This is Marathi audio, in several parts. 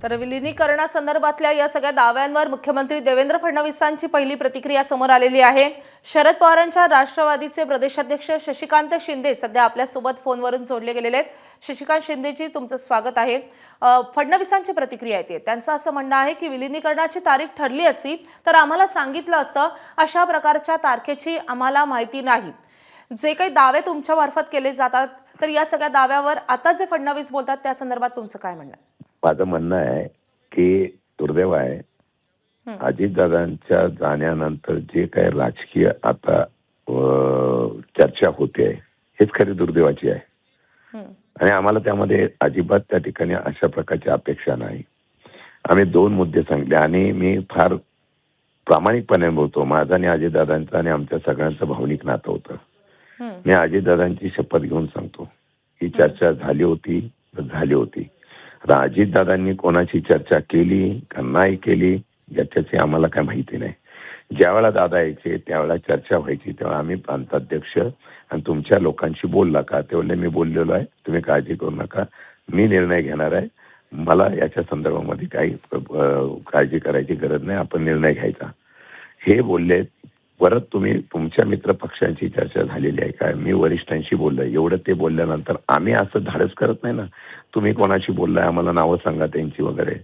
तर विलिनीकरणासंदर्भातल्या या सगळ्या दाव्यांवर मुख्यमंत्री देवेंद्र फडणवीसांची पहिली प्रतिक्रिया समोर आलेली आहे। शरद पवारांच्या राष्ट्रवादीचे प्रदेशाध्यक्ष शशिकांत शिंदे सध्या आपल्या सोबत फोनवरून जोडले गेलेले आहेत। शशिकांत शिंदेजी, तुमचं स्वागत आहे। फडणवीसांची प्रतिक्रिया येते, त्यांचं असं म्हणणं आहे की विलिनीकरणाची तारीख ठरली असती तर आम्हाला सांगितलं असतं, अशा प्रकारच्या तारखेची आम्हाला माहिती नाही। जे काही दावे तुमच्या मार्फत केले जातात, तर या सगळ्या दाव्यावर आता जे फडणवीस बोलतात त्या संदर्भात तुमचं काय म्हणणं आहे? माझं म्हणणं आहे की दुर्दैव आहे, अजितदादांच्या जाण्यानंतर जे काही राजकीय आता चर्चा होते हेच खरी दुर्दैवाची आहे। आणि आम्हाला त्यामध्ये अजिबात त्या ठिकाणी अशा प्रकारची अपेक्षा नाही। आम्ही दोन मुद्दे सांगितले आणि मी फार प्रामाणिकपणे बोलतो, माझा आणि अजितदादांचा आणि आमच्या सगळ्यांचं भावनिक नातं होतं। मी अजितदादांची शपथ घेऊन सांगतो ही चर्चा झाली होती तर झाली होती। अजितदादांनी कोणाची चर्चा केली का नाही केली याच्याची आम्हाला काय माहिती नाही। ज्यावेळेला दादा यायचे त्यावेळेला चर्चा व्हायची, तेव्हा आम्ही प्रांताध्यक्ष आणि तुमच्या लोकांशी बोलला का, तेवढे मी बोललेलो आहे, तुम्ही काळजी करू नका, मी निर्णय घेणार आहे, मला याच्या संदर्भामध्ये काही काळजी करायची गरज नाही, आपण निर्णय घ्यायचा हे बोलले। परत तुम्ही तुमच्या मित्र पक्षांची चर्चा झालेली आहे काय, मी वरिष्ठांशी बोललोय, एवढं ते बोलल्यानंतर आम्ही असं धाडस करत नाही ना, तुम्ही कोणाशी बोललाय आम्हाला नावं सांगा त्यांची वगैरे।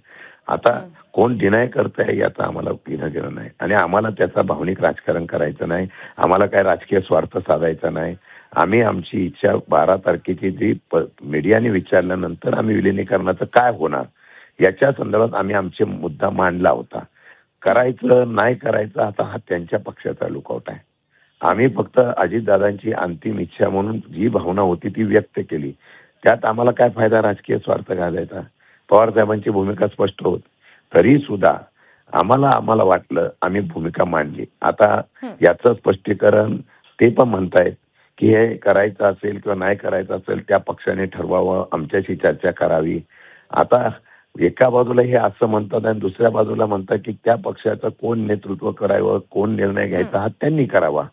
आता कोण डिनाय करताय याचा आम्हाला घेणं नाही आणि आम्हाला त्याचा भावनिक राजकारण करायचं नाही, आम्हाला काय राजकीय स्वार्थ साधायचा नाही। आम्ही आमची इच्छा 12 तारखेची जी मीडियाने विचारल्यानंतर आम्ही विलिनीकरणाचं काय होणार याच्या संदर्भात आम्ही आमचे मुद्दा मांडला होता। करायचं नाही करायचं आता हा त्यांच्या पक्षाचा लुकआउट आहे। आम्ही फक्त अजितदादांची अंतिम इच्छा म्हणून जी भावना होती ती व्यक्त केली, त्यात आम्हाला काय फायदा राजकीय स्वार्थ घालायचा। पवार साहेबांची भूमिका स्पष्ट होती, तरी सुद्धा आम्हाला वाटलं, आम्ही भूमिका मांडली। आता याचं स्पष्टीकरण ते पण म्हणतायत की हे करायचं असेल किंवा नाही करायचं असेल त्या पक्षाने ठरवावं, आमच्याशी चर्चा करावी। आता एका बाजूला हे असं म्हणतात आणि दुसऱ्या बाजूला म्हणतात की त्या पक्षाचं कोण नेतृत्व करावं, कोण निर्णय घ्यायचा हा त्यांनी करावा।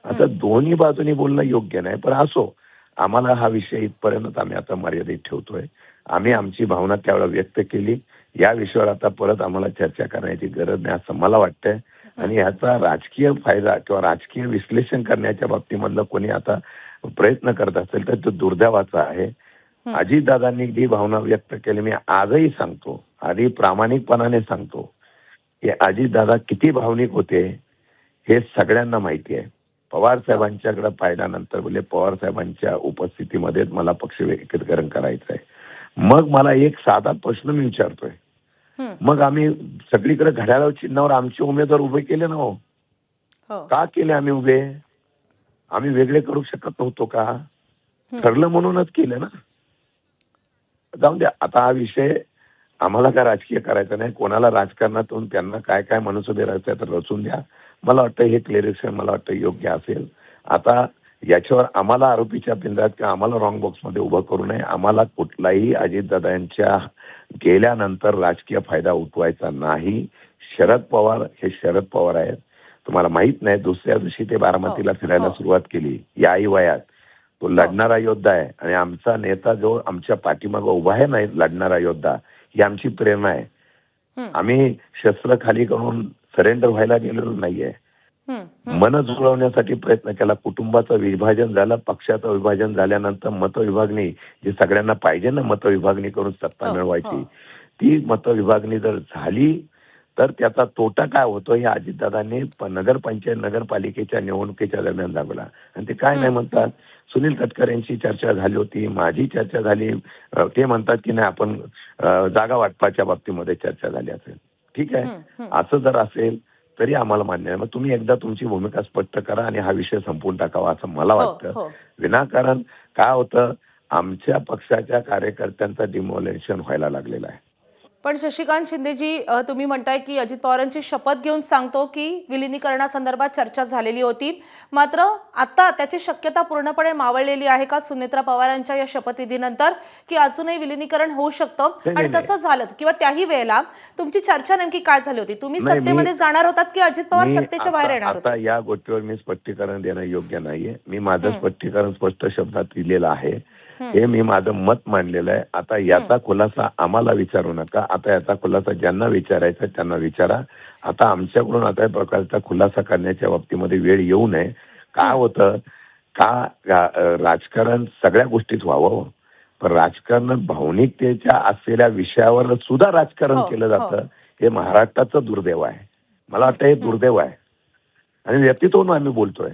आता दोन्ही बाजूनी बोलणं योग्य नाही, पण असो, आम्हाला हा विषय इथपर्यंत आम्ही आता मर्यादित ठेवतोय। आम्ही आमची भावना त्यावेळेला व्यक्त केली, या विषयावर आता परत आम्हाला चर्चा करण्याची गरज नाही असं मला वाटतंय। आणि याचा राजकीय फायदा किंवा राजकीय विश्लेषण करण्याच्या बाबतीमधलं कोणी आता प्रयत्न करत असेल तर तो दुर्दैवाचा आहे। अजितदादांनी जी भावना व्यक्त केली, मी आजही सांगतो, आधी प्रामाणिकपणाने सांगतो की अजितदादा किती भावनिक होते हे सगळ्यांना माहिती आहे। पवार साहेबांच्याकडे पाहिल्यानंतर बोलले पवार साहेबांच्या उपस्थितीमध्येच मला पक्ष एकत्रीकरण करायचं आहे। मग मला एक साधा प्रश्न मी विचारतोय, मग आम्ही सगळीकडे घड्याळ चिन्हावर आमचे उमेदवार उभे केले ना हो, का केले आम्ही उभे? आम्ही वेगळे करू शकत नव्हतो का? ठरलं म्हणूनच केलं ना। जाऊन द्या, आता हा विषय आम्हाला काय राजकीय करायचा नाही, कोणाला राजकारणातून त्यांना काय काय मनसुबे राहायचे तर रचून द्या। मला वाटतं हे क्लिअरेशन मला वाटतं योग्य असेल। आता याच्यावर आम्हाला आरोपीच्या पिंजऱ्यात किंवा आम्हाला रॉंग बॉक्समध्ये उभं करू नये। आम्हाला कुठलाही अजितदादांच्या गेल्यानंतर राजकीय फायदा उठवायचा नाही। शरद पवार हे शरद पवार आहेत, तुम्हाला माहित नाही, दुसऱ्या दिवशी ते बारामतीला फिरायला सुरुवात केली याही वयात। तो लढणारा योद्धा आहे आणि आमचा नेता जो आमच्या पाठीमागे उभा आहे नाही लढणारा योद्धा, ही आमची प्रेरणा आहे। आम्ही शस्त्र खाली करून सरेंडर व्हायला गेलेलो नाहीये। मन जुळवण्यासाठी प्रयत्न केला, कुटुंबाचं विभाजन झालं, पक्षाचं विभाजन झाल्यानंतर मतविभागणी जी सगळ्यांना पाहिजे ना, मतविभागणी करून सत्ता मिळवायची, ती मतविभागणी जर झाली तर त्याचा तोटा काय होतो हे अजितदादांनी नगरपंचायत नगरपालिकेच्या निवडणुकीच्या दरम्यान दाखवला। आणि ते काय नाही म्हणतात, सुनील तटकरे यांची चर्चा झाली होती, माझी चर्चा झाली, ते म्हणतात की नाही आपण जागा वाटपाच्या बाबतीमध्ये चर्चा झाली असेल, ठीक आहे, असं जर असेल तरी आम्हाला मान्य आहे। मग तुम्ही एकदा तुमची भूमिका स्पष्ट करा आणि हा विषय संपवून टाकावा असं मला वाटतं। विनाकारण काय होतं, आमच्या पक्षाच्या कार्यकर्त्यांचं डिमोलेशन व्हायला लागलेलं आहे। पण शशिकांत शिंदेजी, तुम्ही म्हणताय की अजित पवारांची शपथ घेऊन सांगतो की विलिनीकरणासंदर्भात चर्चा झालेली होती, मात्र आता त्याची शक्यता पूर्णपणे मावळलेली आहे का सुनेत्रा पवारांच्या या शपथविधीनंतर, की अजूनही विलिनीकरण होऊ शकतं? आणि तसं झालं किंवा त्याही वेळेला तुमची चर्चा नेमकी काय झाली होती? तुम्ही सत्तेमध्ये जाणार होतात की अजित पवार सत्तेच्या बाहेर येणार होते? आता या गोष्टीवर मी स्पष्टीकरण देणं योग्य नाहीये। मी माझं स्पष्टीकरण स्पष्ट शब्दात दिलेलं आहे। हे मी माझं मत मांडलेलं आहे. आता याचा खुलासा आम्हाला विचारू नका. आता याचा खुलासा ज्यांना विचारायचा आहे त्यांना विचारा. आता आमच्याकडून आता या प्रकारचा खुलासा करण्याच्या बाबतीमध्ये वेळ येऊ नये. काय होतं राजकारण सगळ्या गोष्टीत व्हावं, पण राजकारणात भावनिकतेच्या असलेल्या विषयावर सुद्धा राजकारण केलं जातं. हे महाराष्ट्राचं दुर्दैव आहे. मला वाटतं हे दुर्दैव आहे आणि व्यक्तित्वातून आम्ही बोलतोय.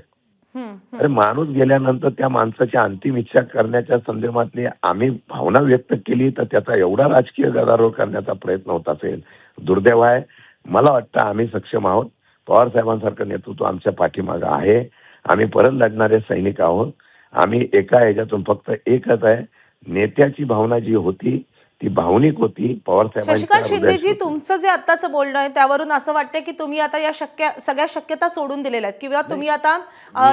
अरे माणूस गेल्यानंतर त्या माणसाची अंतिम इच्छा करण्याच्या संदर्भातली आम्ही भावना व्यक्त केली तर त्याचा एवढा राजकीय गदारोळ करण्याचा प्रयत्न होत असेल, दुर्दैव आहे. मला वाटतं आम्ही सक्षम आहोत. पवार साहेबांसारखं नेतृत्व आमच्या पाठीमागं आहे. आम्ही परत लढणारे सैनिक आहोत. आम्ही एका ह्याच्यातून फक्त एकच आहे, नेत्याची भावना जी होती ती भावनिक होती. पवार शशिकांत शिंदेजी, साहेबांच्या तुमचं जे आत्ताचं बोलणं आहे त्यावरून असं वाटतंय की तुम्ही आता या सगळ्या शक्यता सोडून दिलेल्या आहेत किंवा तुम्ही आता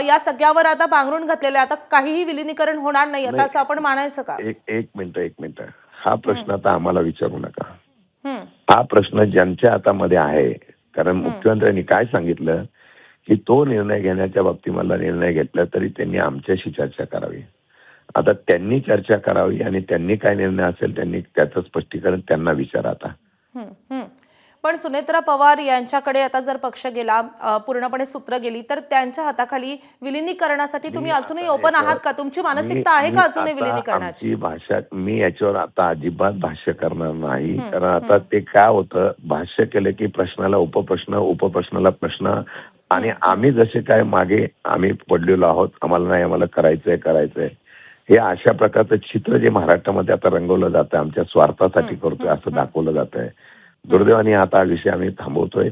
या सगळ्यावर आता पांघरून घातलेलं आहे. आता काहीही विलिनीकरण होणार नाही आता असं आपण मानायचं का? एक मिनिट. हा प्रश्न आता आम्हाला विचारू नका. हा प्रश्न ज्यांच्या हातामध्ये आहे. कारण मुख्यमंत्र्यांनी काय सांगितलं की तो निर्णय घेण्याच्या बाबतीत मला निर्णय घेतला तरी त्यांनी आमच्याशी चर्चा करावी. आता त्यांनी चर्चा करावी आणि त्यांनी काय निर्णय असेल त्यांनी त्याचं स्पष्टीकरण त्यांना विचारा. आता पण सुनेत्रा पवार यांच्याकडे आता जर पक्ष गेला, पूर्णपणे सूत्र गेली तर त्यांच्या हाताखाली विलिनीकरणासाठी तुम्ही अजूनही ओपन आहात का? तुमची मानसिकता आहे का अजूनही विलिनीकरणाची? भाषा मी याच्यावर आता अजिबात भाष्य करणार नाही. कारण आता ते काय होतं, भाष्य केलं की प्रश्नाला उपप्रश्नाला प्रश्न आणि आम्ही जसे काय मागे आम्ही पडलेलो आहोत, आम्हाला करायचंय हे अशा प्रकारचं चित्र जे महाराष्ट्रामध्ये आता रंगवलं जातं आमच्या स्वार्थासाठी करतोय असं दाखवलं जात आहे. दुर्दैवाने आता हा विषय आम्ही थांबवतोय.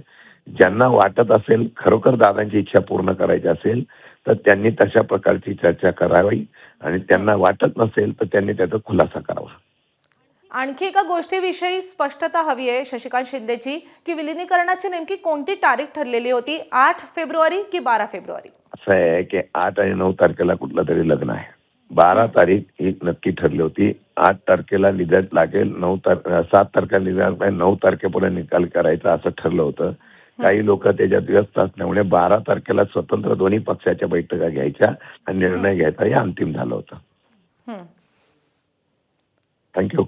ज्यांना वाटत असेल खरोखर दादांची इच्छा पूर्ण करायची असेल तर त्यांनी तशा प्रकारची चर्चा करावी आणि त्यांना वाटत नसेल तर त्यांनी त्याचा खुलासा करावा. आणखी एका गोष्टीविषयी स्पष्टता हवी आहे शशिकांत शिंदेची की विलिनीकरणाची नेमकी कोणती तारीख ठरलेली होती? 8 फेब्रुवारी की 12 फेब्रुवारी? असं आहे की 8 आणि 9 तारखेला कुठलं तरी लग्न आहे. 12 तारीख ही नक्की ठरली होती. 8 तारखेला रिझल्ट लागेल, 7 तारखेला रिझल्ट आहे, 9 तारखेपर्यंत निकाल करायचा असं ठरलं होतं. काही लोक त्याच्यात व्यस्त असल्यामुळे 12 तारखेला स्वतंत्र दोन्ही पक्षाच्या बैठका घ्यायच्या आणि निर्णय घ्यायचा हे अंतिम झालं होतं. थँक्यू.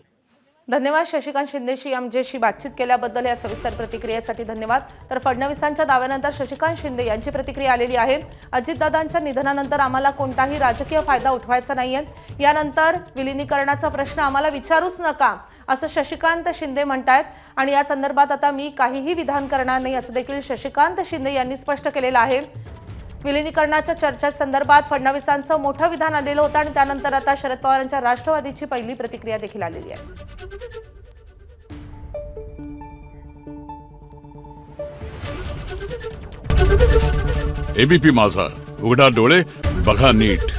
धन्यवाद शशिकांत शिंदेशी आमच्याशी बातचीत केल्याबद्दल. या सविस्तर प्रतिक्रियेसाठी धन्यवाद. तर फडणवीसांच्या दाव्यानंतर शशिकांत शिंदे यांची प्रतिक्रिया आलेली आहे. अजितदादांच्या निधनानंतर आम्हाला कोणताही राजकीय फायदा उठवायचा नाहीये. यानंतर विलिनीकरणाचा प्रश्न आम्हाला विचारूच नका असं शशिकांत शिंदे म्हणतायत आणि या संदर्भात आता मी काहीही विधान करणार नाही असं देखील शशिकांत शिंदे यांनी स्पष्ट केलेलं आहे. विलिनीकरणाच्या चर्चेसंदर्भात फडणवीसांचं मोठं विधान आलेलं होतं आणि त्यानंतर आता शरद पवारांच्या राष्ट्रवादीची पहिली प्रतिक्रिया देखील आलेली आहे. एबीपी माझा, उघडा डोळे बघा नीट.